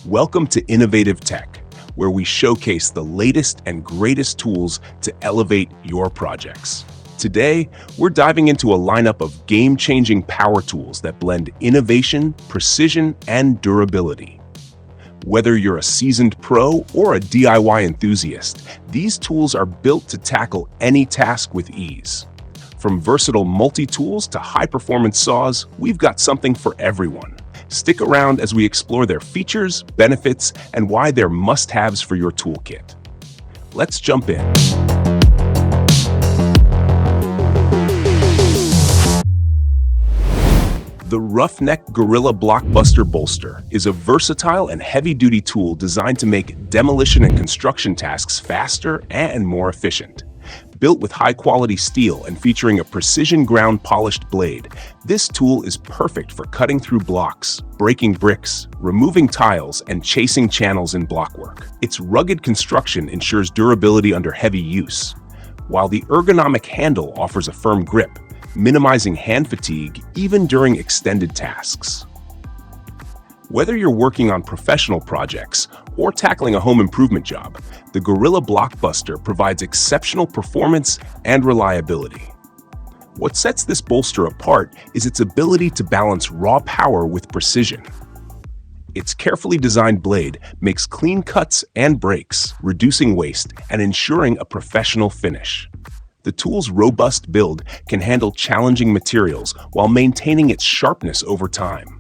Welcome to Innovative Tech, where we showcase the latest and greatest tools to elevate your projects. Today, we're diving into a lineup of game-changing power tools that blend innovation, precision, and durability. Whether you're a seasoned pro or a DIY enthusiast, these tools are built to tackle any task with ease. From versatile multi-tools to high-performance saws, we've got something for everyone. Stick around as we explore their features, benefits, and why they're must-haves for your toolkit. Let's jump in. The ROUGHNECK Gorilla Blockbuster Bolster is a versatile and heavy-duty tool designed to make demolition and construction tasks faster and more efficient. Built with high-quality steel and featuring a precision ground-polished blade, this tool is perfect for cutting through blocks, breaking bricks, removing tiles, and chasing channels in blockwork. Its rugged construction ensures durability under heavy use, while the ergonomic handle offers a firm grip, minimizing hand fatigue even during extended tasks. Whether you're working on professional projects or tackling a home improvement job, the Gorilla Blockbuster provides exceptional performance and reliability. What sets this bolster apart is its ability to balance raw power with precision. Its carefully designed blade makes clean cuts and breaks, reducing waste and ensuring a professional finish. The tool's robust build can handle challenging materials while maintaining its sharpness over time.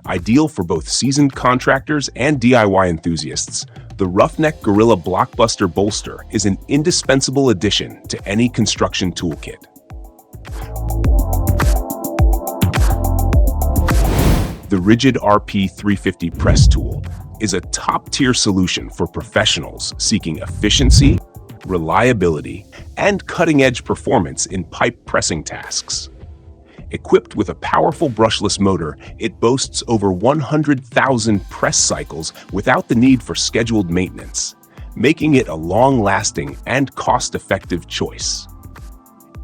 Ideal for both seasoned contractors and DIY enthusiasts, the ROUGHNECK Gorilla Blockbuster Bolster is an indispensable addition to any construction toolkit. The RIDGID RP350 press tool is a top-tier solution for professionals seeking efficiency, reliability, and cutting-edge performance in pipe pressing tasks. Equipped with a powerful brushless motor, it boasts over 100,000 press cycles without the need for scheduled maintenance, making it a long-lasting and cost-effective choice.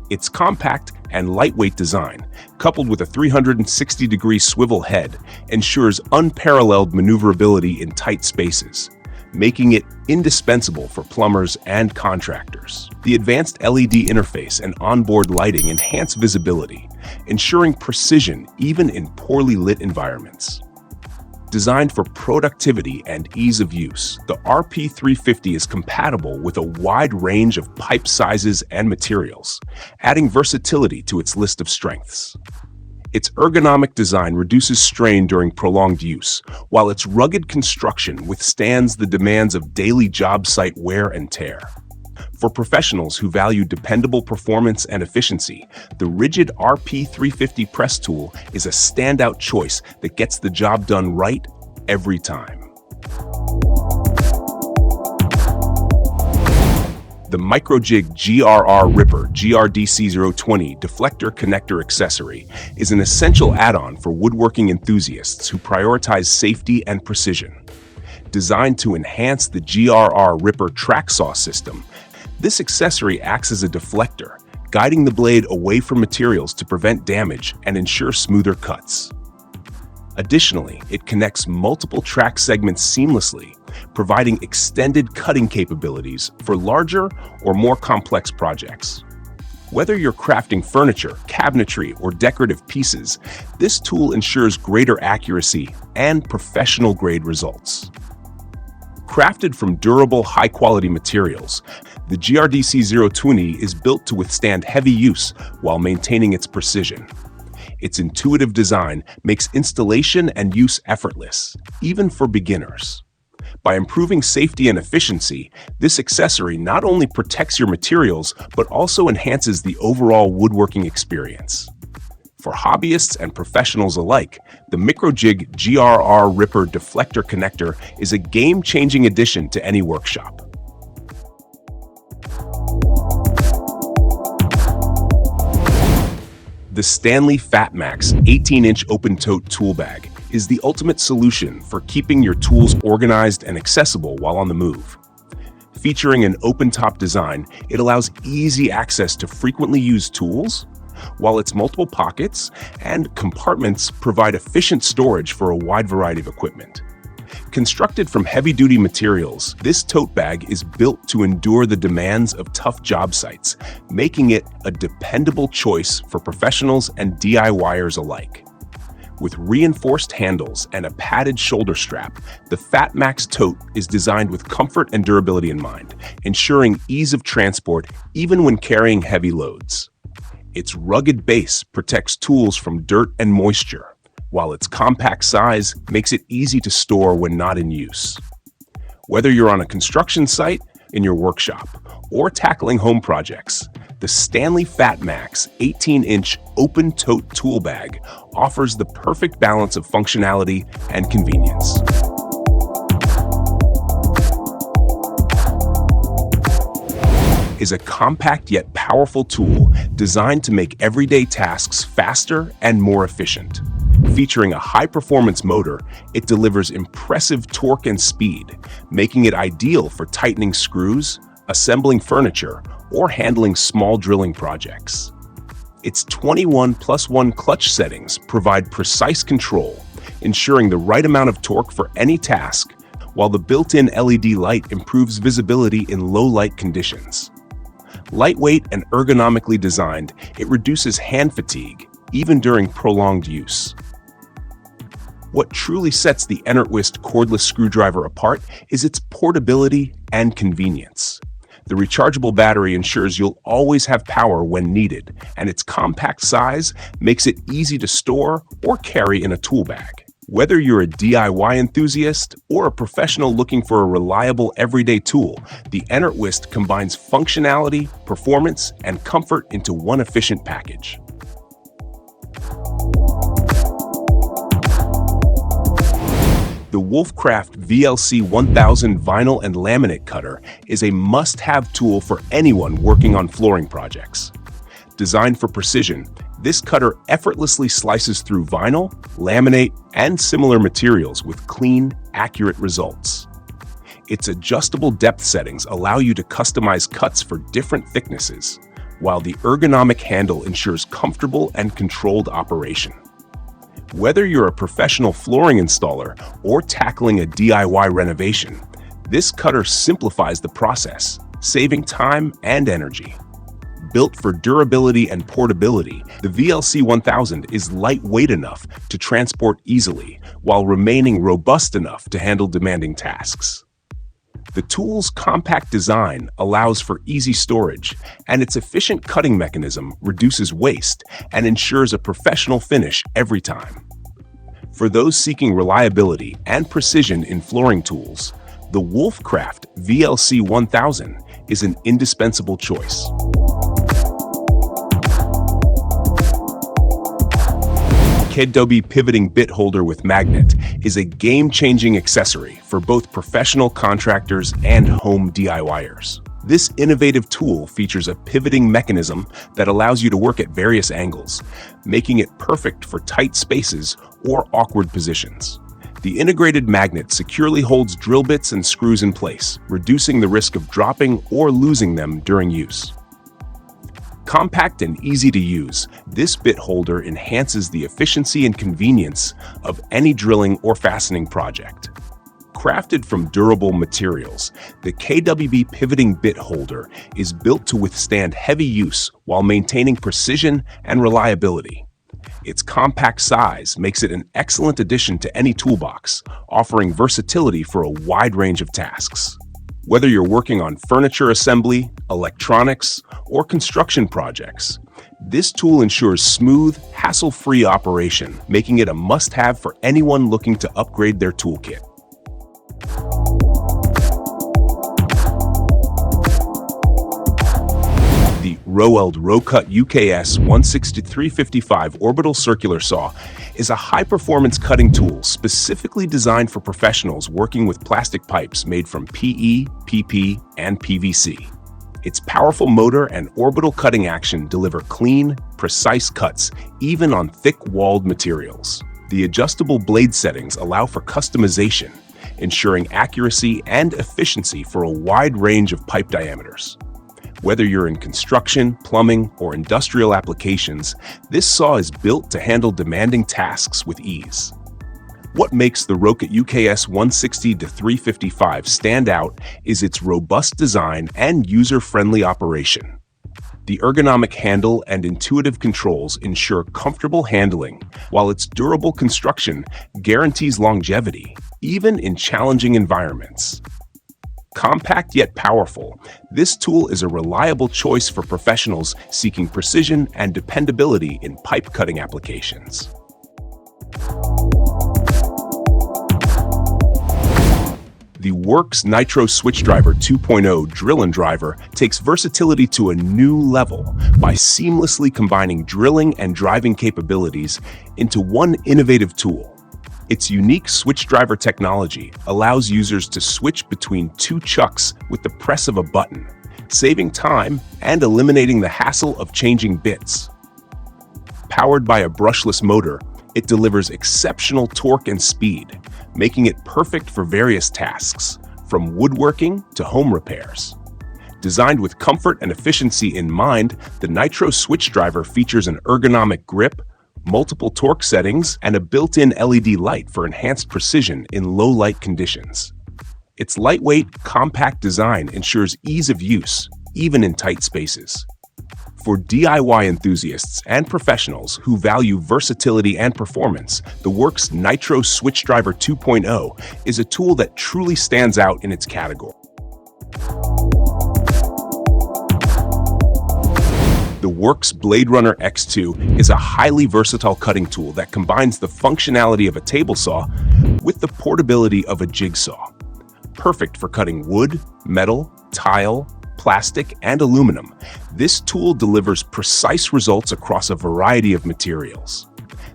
Its compact and lightweight design, coupled with a 360-degree swivel head, ensures unparalleled maneuverability in tight spaces, making it indispensable for plumbers and contractors. The advanced LED interface and onboard lighting enhance visibility, ensuring precision even in poorly lit environments. Designed for productivity and ease of use, the RP350 is compatible with a wide range of pipe sizes and materials, adding versatility to its list of strengths. Its ergonomic design reduces strain during prolonged use, while its rugged construction withstands the demands of daily job site wear and tear. For professionals who value dependable performance and efficiency, the RIDGID RP350 press tool is a standout choice that gets the job done right every time. The MICROJIG GRR-RIPPER GRDC-20 deflector connector accessory is an essential add-on for woodworking enthusiasts who prioritize safety and precision. Designed to enhance the GRR-RIPPER track saw system, this accessory acts as a deflector, guiding the blade away from materials to prevent damage and ensure smoother cuts. Additionally, it connects multiple track segments seamlessly, providing extended cutting capabilities for larger or more complex projects. Whether you're crafting furniture, cabinetry, or decorative pieces, this tool ensures greater accuracy and professional-grade results. Crafted from durable, high-quality materials, the GRDC-20 is built to withstand heavy use while maintaining its precision. Its intuitive design makes installation and use effortless, even for beginners. By improving safety and efficiency, this accessory not only protects your materials, but also enhances the overall woodworking experience. For hobbyists and professionals alike, the MICROJIG GRR-RIPPER deflector connector is a game-changing addition to any workshop. The STANLEY FATMAX 18-inch open-tote tool bag is the ultimate solution for keeping your tools organized and accessible while on the move. Featuring an open-top design, it allows easy access to frequently used tools, while its multiple pockets and compartments provide efficient storage for a wide variety of equipment. Constructed from heavy-duty materials, this tote bag is built to endure the demands of tough job sites, making it a dependable choice for professionals and DIYers alike. With reinforced handles and a padded shoulder strap, the FATMAX tote is designed with comfort and durability in mind, ensuring ease of transport even when carrying heavy loads. Its rugged base protects tools from dirt and moisture, while its compact size makes it easy to store when not in use. Whether you're on a construction site, in your workshop, or tackling home projects, the STANLEY FATMAX 18-inch open tote tool bag offers the perfect balance of functionality and convenience. Is a compact yet powerful tool designed to make everyday tasks faster and more efficient. Featuring a high-performance motor, it delivers impressive torque and speed, making it ideal for tightening screws, assembling furniture, or handling small drilling projects. Its 21+1 clutch settings provide precise control, ensuring the right amount of torque for any task, while the built-in LED light improves visibility in low-light conditions. Lightweight and ergonomically designed, it reduces hand fatigue, even during prolonged use. What truly sets the Enertwist cordless screwdriver apart is its portability and convenience. The rechargeable battery ensures you'll always have power when needed, and its compact size makes it easy to store or carry in a tool bag. Whether you're a DIY enthusiast or a professional looking for a reliable everyday tool, the Enertwist combines functionality, performance, and comfort into one efficient package. The Wolfcraft VLC 1000 vinyl and laminate cutter is a must-have tool for anyone working on flooring projects. Designed for precision, this cutter effortlessly slices through vinyl, laminate, and similar materials with clean, accurate results. Its adjustable depth settings allow you to customize cuts for different thicknesses, while the ergonomic handle ensures comfortable and controlled operation. Whether you're a professional flooring installer or tackling a DIY renovation, this cutter simplifies the process, saving time and energy. Built for durability and portability, the VLC 1000 is lightweight enough to transport easily while remaining robust enough to handle demanding tasks. The tool's compact design allows for easy storage, and its efficient cutting mechanism reduces waste and ensures a professional finish every time. For those seeking reliability and precision in flooring tools, the Wolfcraft VLC 1000 is an indispensable choice. KEDOBI pivoting bit holder with magnet is a game-changing accessory for both professional contractors and home DIYers. This innovative tool features a pivoting mechanism that allows you to work at various angles, making it perfect for tight spaces or awkward positions. The integrated magnet securely holds drill bits and screws in place, reducing the risk of dropping or losing them during use. Compact and easy to use, this bit holder enhances the efficiency and convenience of any drilling or fastening project. Crafted from durable materials, the KWB pivoting bit holder is built to withstand heavy use while maintaining precision and reliability. Its compact size makes it an excellent addition to any toolbox, offering versatility for a wide range of tasks. Whether you're working on furniture assembly, electronics, or construction projects, this tool ensures smooth, hassle-free operation, making it a must-have for anyone looking to upgrade their toolkit. The Roweld Rowcut UKS 16355 orbital circular saw is a high-performance cutting tool specifically designed for professionals working with plastic pipes made from PE, PP, and PVC. Its powerful motor and orbital cutting action deliver clean, precise cuts even on thick-walled materials. The adjustable blade settings allow for customization, ensuring accuracy and efficiency for a wide range of pipe diameters. Whether you're in construction, plumbing, or industrial applications, this saw is built to handle demanding tasks with ease. What makes the ROUGHNECK UKS 160-355 stand out is its robust design and user-friendly operation. The ergonomic handle and intuitive controls ensure comfortable handling, while its durable construction guarantees longevity, even in challenging environments. Compact yet powerful, this tool is a reliable choice for professionals seeking precision and dependability in pipe cutting applications. The Works Nitro Switch Driver 2.0 drill and driver takes versatility to a new level by seamlessly combining drilling and driving capabilities into one innovative tool. Its unique switch driver technology allows users to switch between two chucks with the press of a button, saving time and eliminating the hassle of changing bits. Powered by a brushless motor, it delivers exceptional torque and speed, making it perfect for various tasks, from woodworking to home repairs. Designed with comfort and efficiency in mind, the Nitro Switch Driver features an ergonomic grip, multiple torque settings, and a built-in LED light for enhanced precision in low-light conditions. Its lightweight, compact design ensures ease of use, even in tight spaces. For DIY enthusiasts and professionals who value versatility and performance, the Works Nitro Switch Driver 2.0 is a tool that truly stands out in its category. The Works Blade Runner X2 is a highly versatile cutting tool that combines the functionality of a table saw with the portability of a jigsaw. Perfect for cutting wood, metal, tile, plastic, and aluminum, this tool delivers precise results across a variety of materials.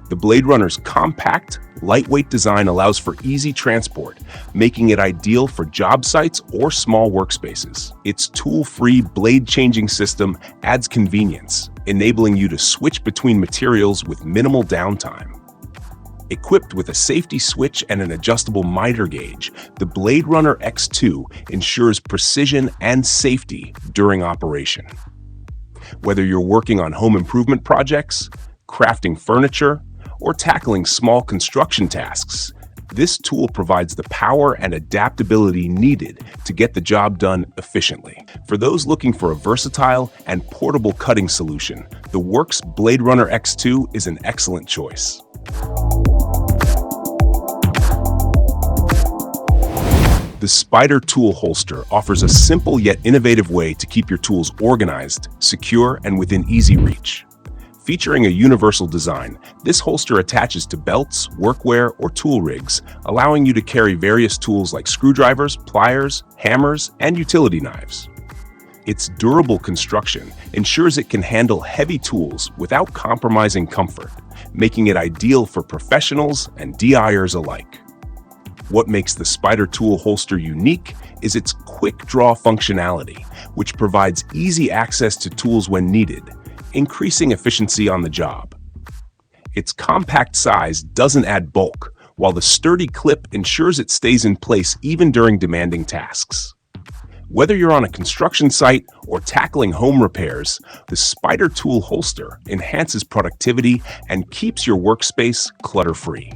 The Blade Runner's compact, lightweight design allows for easy transport, making it ideal for job sites or small workspaces. Its tool-free blade-changing system adds convenience, enabling you to switch between materials with minimal downtime. Equipped with a safety switch and an adjustable miter gauge, the Blade Runner X2 ensures precision and safety during operation. Whether you're working on home improvement projects, crafting furniture, or tackling small construction tasks, this tool provides the power and adaptability needed to get the job done efficiently. For those looking for a versatile and portable cutting solution, the Works Blade Runner X2 is an excellent choice. The Spider Tool Holster offers a simple yet innovative way to keep your tools organized, secure, and within easy reach. Featuring a universal design, this holster attaches to belts, workwear, or tool rigs, allowing you to carry various tools like screwdrivers, pliers, hammers, and utility knives. Its durable construction ensures it can handle heavy tools without compromising comfort, making it ideal for professionals and DIYers alike. What makes the Spider Tool Holster unique is its quick draw functionality, which provides easy access to tools when needed, increasing efficiency on the job. Its compact size doesn't add bulk, while the sturdy clip ensures it stays in place even during demanding tasks. Whether you're on a construction site or tackling home repairs, the Spider Tool Holster enhances productivity and keeps your workspace clutter-free.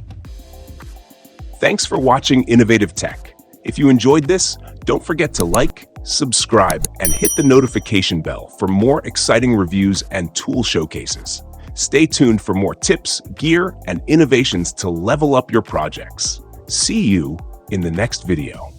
Thanks for watching Innovative Tech. If you enjoyed this, don't forget to like, subscribe, and hit the notification bell for more exciting reviews and tool showcases. Stay tuned for more tips, gear, and innovations to level up your projects. See you in the next video.